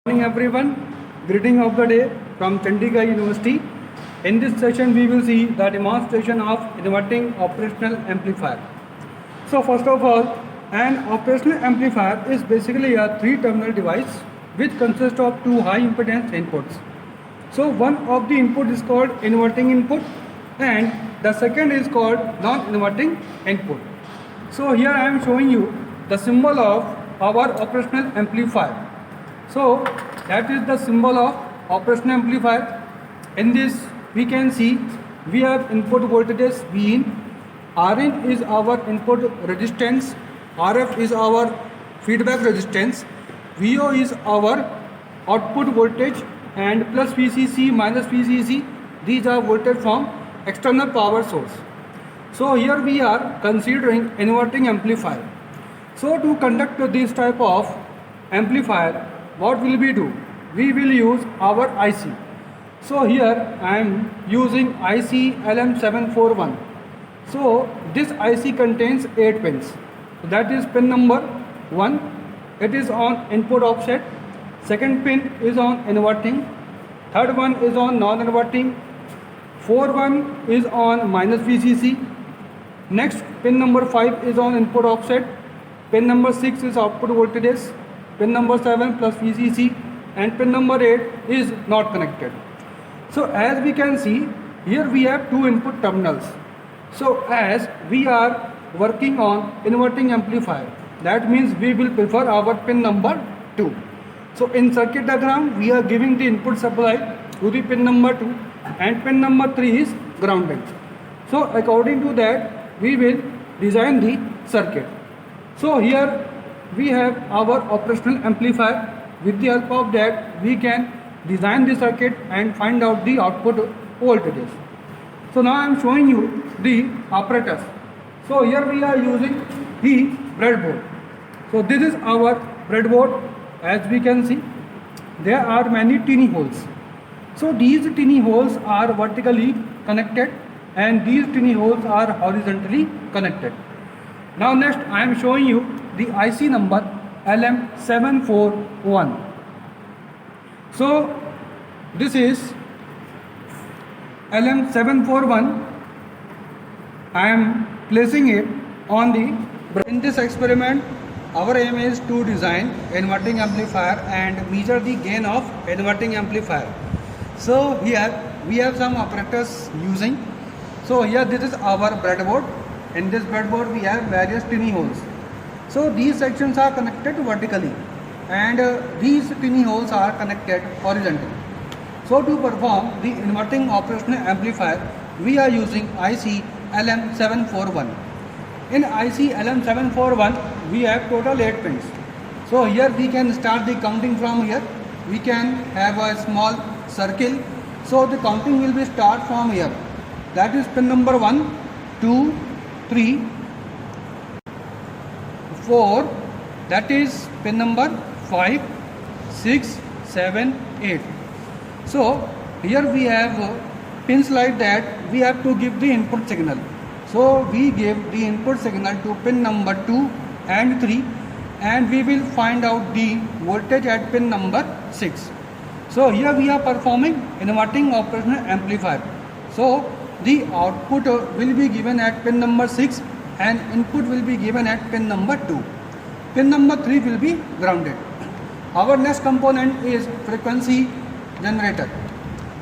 Morning everyone, greeting of the day from Chandigarh University. In this session we will see the demonstration of inverting operational amplifier. So first of all, an operational amplifier is basically a three-terminal device which consists of two high impedance inputs. So one of the input is called inverting input and the second is called non-inverting input. So here I am showing you the symbol of our operational amplifier. So that is the symbol of operational amplifier. In this we can see we have input voltages Vin, Rin is our input resistance, Rf is our feedback resistance, Vo is our output voltage, and plus VCC minus VCC, these are voltage from external power source. So here we are considering inverting amplifier. So to conduct this type of amplifier, what will we do? We will use our IC. So here I am using IC LM741. So this IC contains 8 pins. So that is pin number 1. It is on input offset. Second pin is on inverting. Third one is on non-inverting. Fourth one is on minus VCC. Next pin number 5 is on input offset. Pin number 6 is output voltages. Pin number 7 plus VCC, and pin number 8 is not connected. So as we can see, here we have two input terminals. So as we are working on inverting amplifier, that means we will prefer our pin number 2. So in circuit diagram, we are giving the input supply to the pin number 2 and pin number 3 is grounded. So according to that, we will design the circuit. So here we have our operational amplifier. With the help of that, we can design the circuit and find out the output voltages. So now I am showing you the apparatus. So here we are using the breadboard. So this is our breadboard. As we can see, there are many tiny holes. So these tiny holes are vertically connected and these tiny holes are horizontally connected. Now next I am showing you the IC number LM741. So this is LM741. I am placing it on the. In this experiment, our aim is to design inverting amplifier and measure the gain of inverting amplifier. So here we have some apparatus using. So here this is our breadboard. In this breadboard we have various tiny holes. So these sections are connected vertically and these tiny holes are connected horizontally. So to perform the inverting operational amplifier, we are using IC LM741. In IC LM741, we have total 8 pins. So here we can start the counting from here. We can have a small circle. So the counting will be start from here. That is pin number 1, 2, 3, 4, that is pin number 5, 6, 7, 8. So here we have pins like that. We have to give the input signal. So we give the input signal to pin number 2 and 3 and we will find out the voltage at pin number 6. So here we are performing inverting operational amplifier. So the output will be given at pin number 6 and input will be given at pin number 2. Pin number 3 will be grounded. Our next component is frequency generator.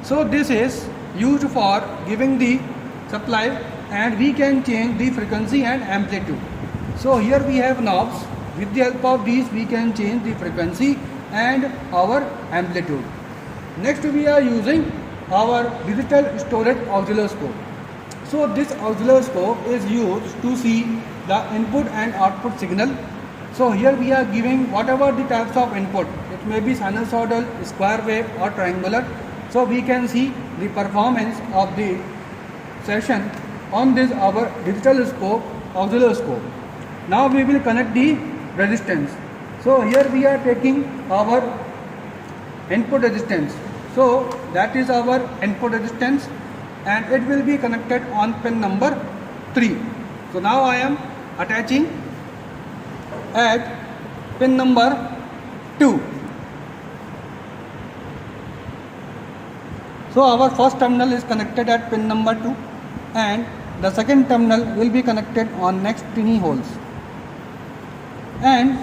So this is used for giving the supply and we can change the frequency and amplitude. So here we have knobs. With the help of these we can change the frequency and our amplitude. Next we are using our digital storage oscilloscope. So this oscilloscope is used to see the input and output signal. So here we are giving whatever the types of input. It may be sinusoidal, square wave or triangular. So we can see the performance of the session on this our digital scope oscilloscope. Now we will connect the resistance. So here we are taking our input resistance. So that is our input resistance and it will be connected on pin number 3. So now I am attaching at pin number 2. So our first terminal is connected at pin number 2 and the second terminal will be connected on next pin holes. And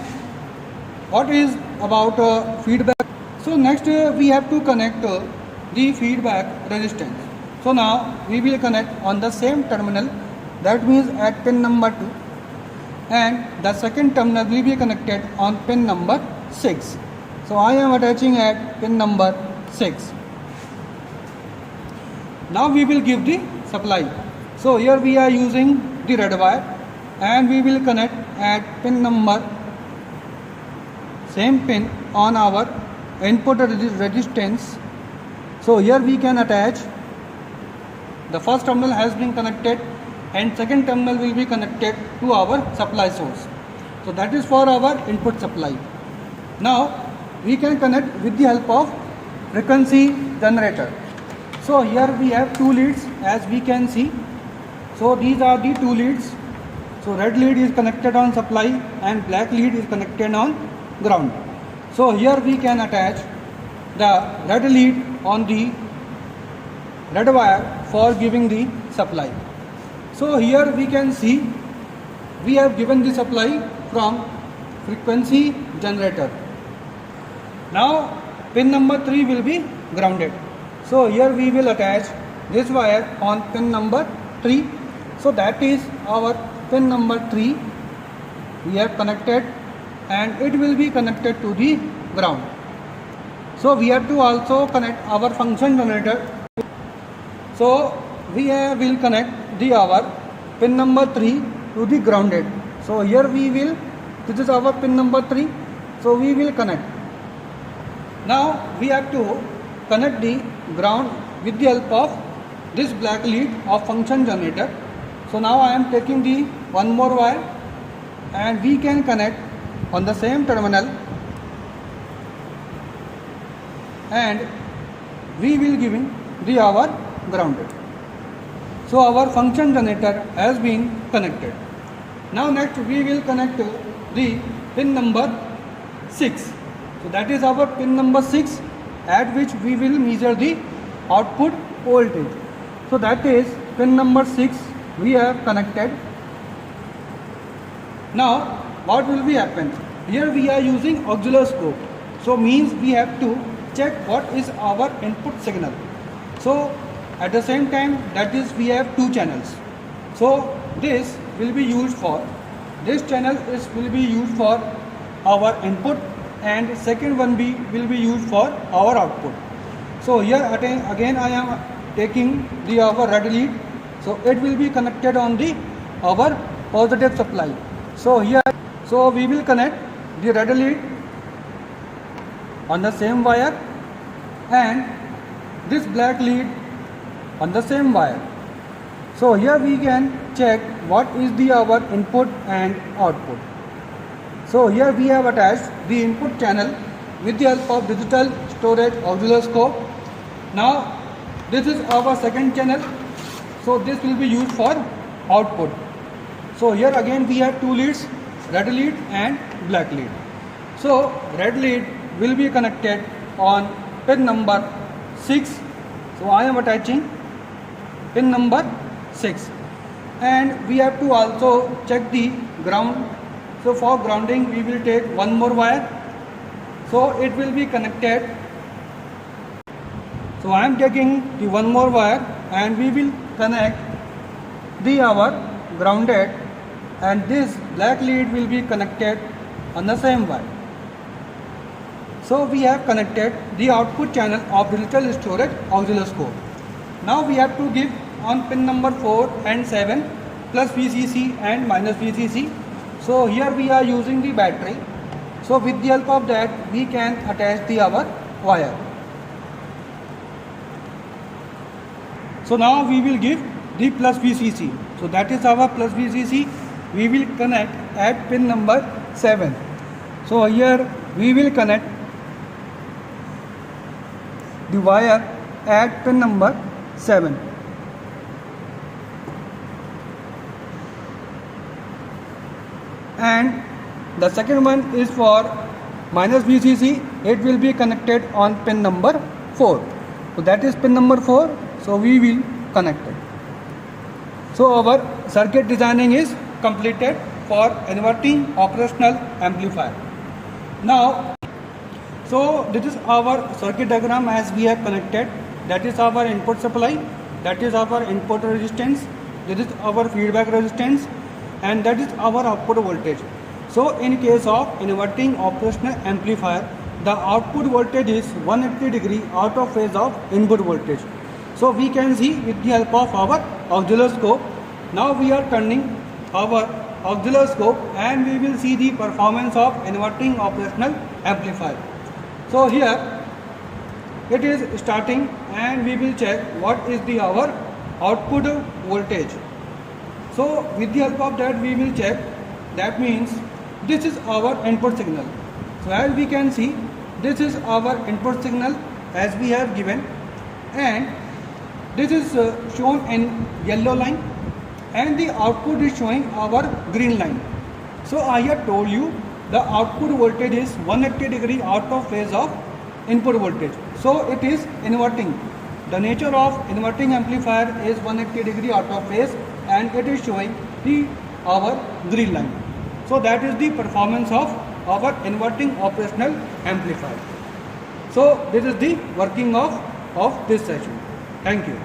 what is about feedback? So next we have to connect the feedback resistance. So now we will connect on the same terminal, that means at pin number 2, and the second terminal will be connected on pin number 6. So I am attaching at pin number 6. Now we will give the supply. So here we are using the red wire and we will connect at pin number, same pin on our input resistance. So here we can attach, the first terminal has been connected and second terminal will be connected to our supply source. So that is for our input supply. Now we can connect with the help of frequency generator. So here we have two leads as we can see. So these are the two leads. So red lead is connected on supply and black lead is connected on ground. So here we can attach the red lead on the red wire for giving the supply. So here we can see we have given the supply from frequency generator. Now pin number 3 will be grounded. So here we will attach this wire on pin number 3. So that is our pin number 3 we have connected and it will be connected to the ground. So we have to also connect our function generator. So we will connect our pin number 3 to the grounded. So here we will, this is our pin number 3. So we will connect. Now we have to connect the ground with the help of this black lead of function generator. So now I am taking the one more wire and we can connect on the same terminal and we will giving the our grounded. So our function generator has been connected. Now next we will connect the pin number 6. So that is our pin number 6 at which we will measure the output voltage. So that is pin number 6 we have connected. Now what will be happen? Here we are using oscilloscope. So means we have to check what is our input signal. So at the same time, that is we have two channels. So this will be used for, this channel will be used for our input and second one will be used for our output. So here again I am taking our red lead. So it will be connected on our positive supply. So here, so we will connect the red lead on the same wire and this black lead on the same wire. So here we can check what is our input and output. So here we have attached the input channel with the help of digital storage oscilloscope. Now this is our second channel. So this will be used for output. So here again we have two leads, red lead and black lead. So red lead will be connected on pin number 6. So I am attaching pin number 6 and we have to also check the ground. So for grounding we will take one more wire. So it will be connected. So I am taking the one more wire and we will connect our grounded and this black lead will be connected on the same wire. So we have connected the output channel of digital storage oscilloscope. Now we have to give on pin number 4 and 7 plus VCC and minus VCC. So here we are using the battery. So with the help of that we can attach our wire. So now we will give the plus VCC. So that is our plus VCC. We will connect at pin number 7. So here we will connect the wire at pin number 7. And the second one is for minus VCC. It will be connected on pin number 4. So that is pin number 4. So we will connect it. So our circuit designing is completed for inverting operational amplifier. Now, so this is our circuit diagram as we have connected. That is our input supply, that is our input resistance, this is our feedback resistance, and that is our output voltage. So in case of inverting operational amplifier, the output voltage is 180 degree out of phase of input voltage. So we can see with the help of our oscilloscope. Now we are turning our oscilloscope and we will see the performance of inverting operational amplifier. So here it is starting and we will check what is our output voltage. So with the help of that we will check, that means this is our input signal. So as we can see, this is our input signal as we have given, and this is shown in yellow line, and the output is showing our green line. So I have told you the output voltage is 180 degree out of phase of input voltage. So it is inverting. The nature of inverting amplifier is 180 degree out of phase, and it is showing our green line. So that is the performance of our inverting operational amplifier. So this is the working of this session. Thank you.